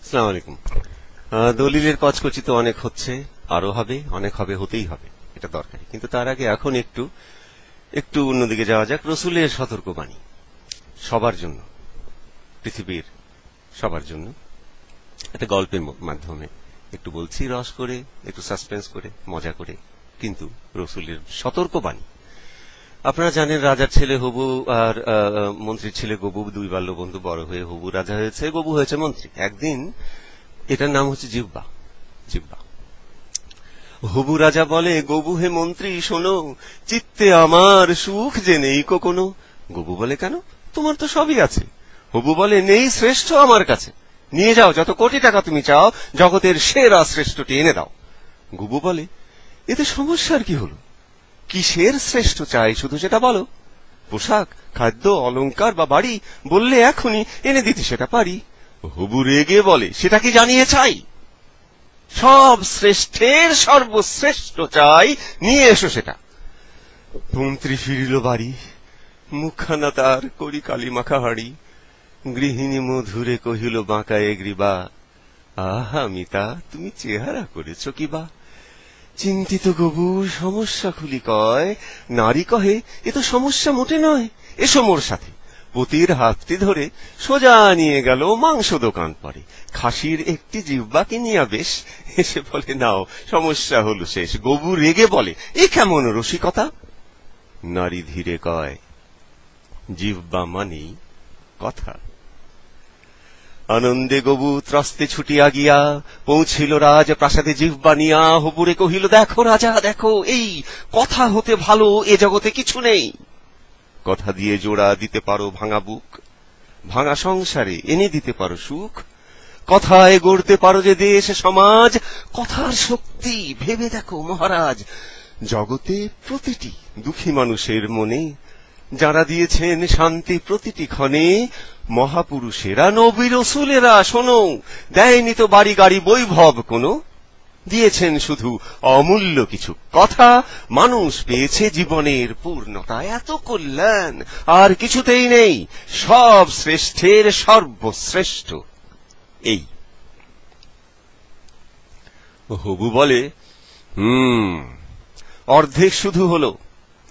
আসসালামু আলাইকুম। দলিলের কচকচি তো অনেক হচ্ছে, আরো হবে, অনেক হবে, হতেই হবে, এটা দরকারি। কিন্তু তার আগে এখন একটু একটু অন্যদিকে যাওয়া যাক। রসুলের সতর্কবাণী সবার জন্য, পৃথিবীর সবার জন্য। একটা গল্পের মাধ্যমে একটু বলছি, রস করে, একটু সাসপেন্স করে, মজা করে, কিন্তু রসুলের সতর্কবাণী। আপনারা জানেন, রাজার ছেলে হবু আর মন্ত্রীর ছেলে গবু, দুই বাল্য বন্ধু, বড় হয়ে হবু রাজা হয়েছে, গবু হয়েছে মন্ত্রী। একদিন, এটার নাম হচ্ছে জিহ্বা। জিহ্বা হবু রাজা বলে, গবু হে মন্ত্রী শোনো, চিত্তে আমার সুখ যে নেই কখনো। গবু বলে, কেন? তোমার তো সবই আছে। হবু বলে, নেই শ্রেষ্ঠ আমার কাছে, নিয়ে যাও, যত কোটি টাকা তুমি চাও, জগতের সেরা শ্রেষ্ঠটি এনে দাও। গবু বলে, এতে সমস্যার কি হলো? কিসের শ্রেষ্ঠ চাই শুধু সেটা বলো। পোশাক, খাদ্য, অলংকার বা বাড়ি বললে এখনই এনে দিতে সেটা পারি। হবু রেগে বলে, সেটা কি জানিয়ে চাই? সব শ্রেষ্ঠের সর্বশ্রেষ্ঠ চাই, নিয়ে এসো সেটা। মন্ত্রী ফিরিল বাড়ি, মুখখানা তার করি কালি মাখা হাড়ি। গৃহিণী মধুরে কহিল বাঁকায়ে গ্রীবা, আহা মিতা, তুমি চেহারা করেছ কিবা। চিন্তিত গবু সমস্যা খুলি কয়, নারী কহে, এ তো সমস্যা মোটে নয়, এসো মোর সাথে। পতির হাতটি ধরে সোজা নিয়ে গেল মাংস দোকান পরে। খাসির একটি জিহ্বা কিনিয়া বেশ, এসে বলে, নাও, সমস্যা হলো শেষ। গবু রেগে বলে, এ কেমন রসিকতা? নারী ধীরে কয়, জিহ্বা মানেই কথা। আনন্দে গবু ত্রস্তে ছুটিয়া গিয়া পৌঁছিল রাজ প্রাসাদে জিহ্বা নিয়া। হবুরে কহিল, দেখো রাজা, দেখো, এই কথা হতে ভালো এ জগতে কিছু নেই। কথা দিয়ে জোড়া দিতে পারো ভাঙা বুক, ভাঙা সংসারে এনে দিতে পারো সুখ। কথায় গড়তে পারো যে দেশ সমাজ, কথার শক্তি ভেবে দেখো মহারাজ। জগতে প্রতিটি দুঃখী মানুষের মনে যারা দিয়েছেন শান্তি প্রতিটি ক্ষণে, মহাপুরুষেরা, নবী রসুলেরা, শোনো, দেয়নি তো বাড়ি গাড়ি বৈভব কোনো, দিয়েছেন শুধু অমূল্য কিছু কথা। মানুষ পেয়েছে জীবনের পূর্ণতা, এত কল্যাণ আর কিছুতেই নেই, সব শ্রেষ্ঠের সর্বশ্রেষ্ঠ এই। হবু বলে, অর্ধেক শুধু হলো,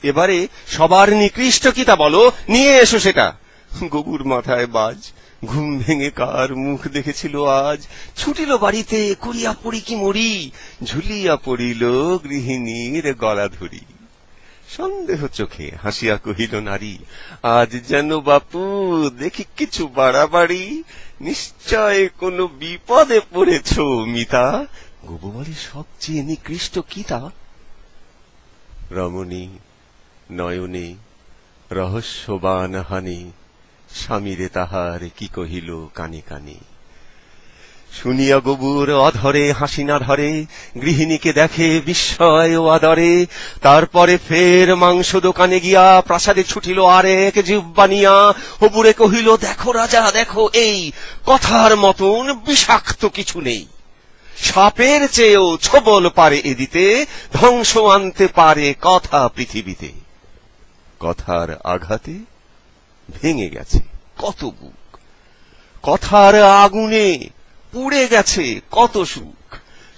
এবারে সবার নিকৃষ্ট কি তা বলো, নিয়ে এসো সেটা। গবুর মাথায় বাজ, ঘুম ভেঙে কার মুখ দেখেছিল আজ। ছুটিল বাড়িতে, করিয়া পড়ি কি মরি, ঝুলিয়া পড়িল গৃহিণীর গলা ধরি। সন্দেহ চোখে হাসিয়া কহিল নারী, আজ যেন বাপু দেখি কিছু বাড়াবাড়ি, নিশ্চয় কোনো বিপদে পড়েছ মিতা। গবু বলে, সবচেয়ে নিকৃষ্ট কি তা? রমণী নয়নে রহস্যবান হানি, স্বামীরে তাহার কি কহিল কানে কানে। শুনিয়া গবুর অধরে হাসি না ধরে, গৃহিণীকে দেখে বিস্ময় ও আদরে। তারপরে ফের মাংস দোকানে গিয়া প্রাসাদে ছুটিল আরেক জিহ্বা নিয়া। হবুরে কহিল, দেখো রাজা, দেখো, এই কথার মতন বিষাক্ত কিছু নেই। সাপের চেয়েও ছবল পারে এ দিতে, ধ্বংস আনতে পারে কথা পৃথিবীতে। কথার আঘাতে ভেঙে গেছে কত বুক, কথার আগুনে পুড়ে গেছে কত সুখ।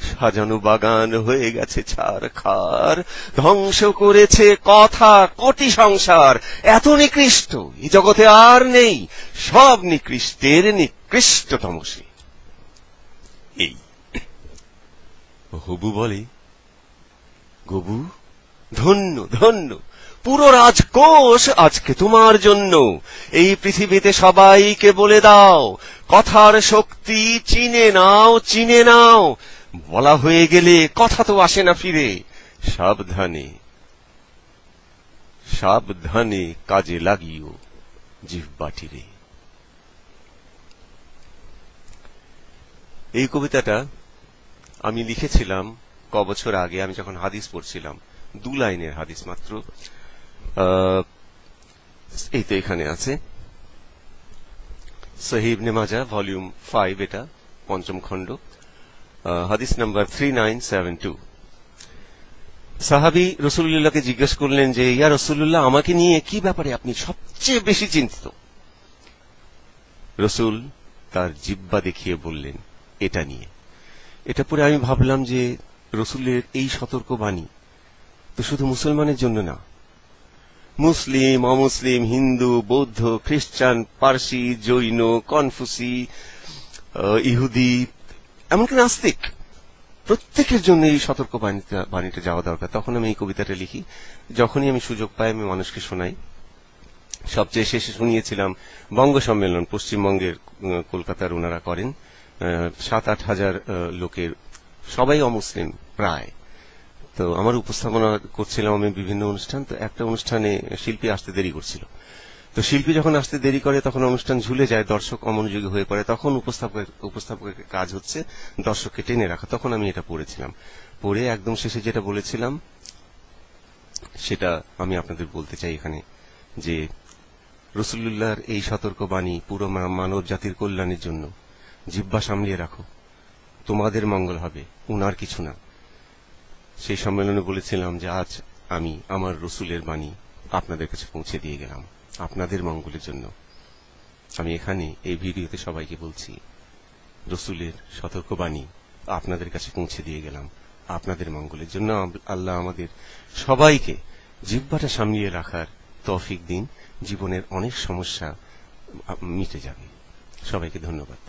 সাজানো বাগান হয়ে গেছে ছারখার, ধ্বংস করেছে কথা কোটি সংসার। এত নিকৃষ্ট এই জগতে আর নেই, সব নিকৃষ্টের নিকৃষ্টতম সে এই। হবু বলে, গবু ধন্য ধন্য, পুরো রাজকোষ আজকে তোমার জন্য। এই পৃথিবীতে সবাইকে বলে দাও, কথার শক্তি চিনে নাও, চিনে নাও। বলা হয়ে গেলে কথা তো আসে না ফিরে, সাবধানে সাবধানে কাজে লাগিও জিহ্বাটিরে। এই কবিতাটা আমি লিখেছিলাম কবছর আগে, আমি যখন হাদিস পড়ছিলাম। 2 লাইনের হাদিস মাত্র। এই তো এখানে আছে, সহিহ ইবনে মাজাহ ভলিউম 5, এটা 5ম খণ্ড, হাদিস নাম্বার 3972। সাহাবী রাসূলুল্লাহকে জিজ্ঞেস করলেন যে, ইয়া রাসূলুল্লাহ, আমাকে নিয়ে কি ব্যাপারে আপনি সবচেয়ে বেশি চিন্তিত? রাসূল তার জিহ্বা দেখিয়ে বললেন, এটা নিয়ে। এটা পরে আমি ভাবলাম যে রসুলের এই সতর্কবাণী তো শুধু মুসলমানের জন্য না, মুসলিম, অমুসলিম, হিন্দু, বৌদ্ধ, খ্রিস্টান, পার্সি, জৈন, কনফুসি, ইহুদি, এমনকি নাস্তিক, প্রত্যেকের জন্য এই সতর্কবাণীটা যাওয়া দরকার। তখন আমি এই কবিতাটা লিখি। যখনই আমি সুযোগ পাই আমি মানুষকে শোনাই। সবচেয়ে শেষে শুনিয়েছিলাম বঙ্গ সম্মেলন, পশ্চিমবঙ্গের কলকাতার ওনারা করেন, 7-8 হাজার লোকের, সবাই অমুসলিম প্রায়। তো আমার উপস্থাপনা করছিলাম আমি বিভিন্ন অনুষ্ঠান। তো একটা অনুষ্ঠানে শিল্পী আসতে দেরি করছিল। তো শিল্পী যখন আসতে দেরি করে তখন অনুষ্ঠান ঝুলে যায়, দর্শক অমনোযোগী হয়ে পড়ে। তখন উপস্থাপকের কাজ হচ্ছে দর্শককে টেনে রাখা। তখন আমি এটা পড়েছিলাম। পড়ে একদম শেষে যেটা বলেছিলাম সেটা আমি আপনাদের বলতে চাই এখানে, যে রাসূলুল্লাহর এই সতর্কবাণী পুরো মানব জাতির কল্যাণের জন্য। জিহ্বা সামলিয়ে রাখো, তোমাদের মঙ্গল হবে, উনার কিছু না। সেই সম্মেলনে বলেছিলাম যে আজ আমি আমার রসুলের বাণী আপনাদের কাছে পৌঁছে দিয়ে গেলাম আপনাদের মঙ্গলের জন্য। আমি এখানে এই ভিডিওতে সবাইকে বলছি, রসুলের সতর্কবাণী আপনাদের কাছে পৌঁছে দিয়ে গেলাম আপনাদের মঙ্গলের জন্য। আল্লাহ আমাদের সবাইকে জিহ্বাটা সামলিয়ে রাখার তৌফিক দিন। জীবনের অনেক সমস্যা মিটে যাবে। সবাইকে ধন্যবাদ।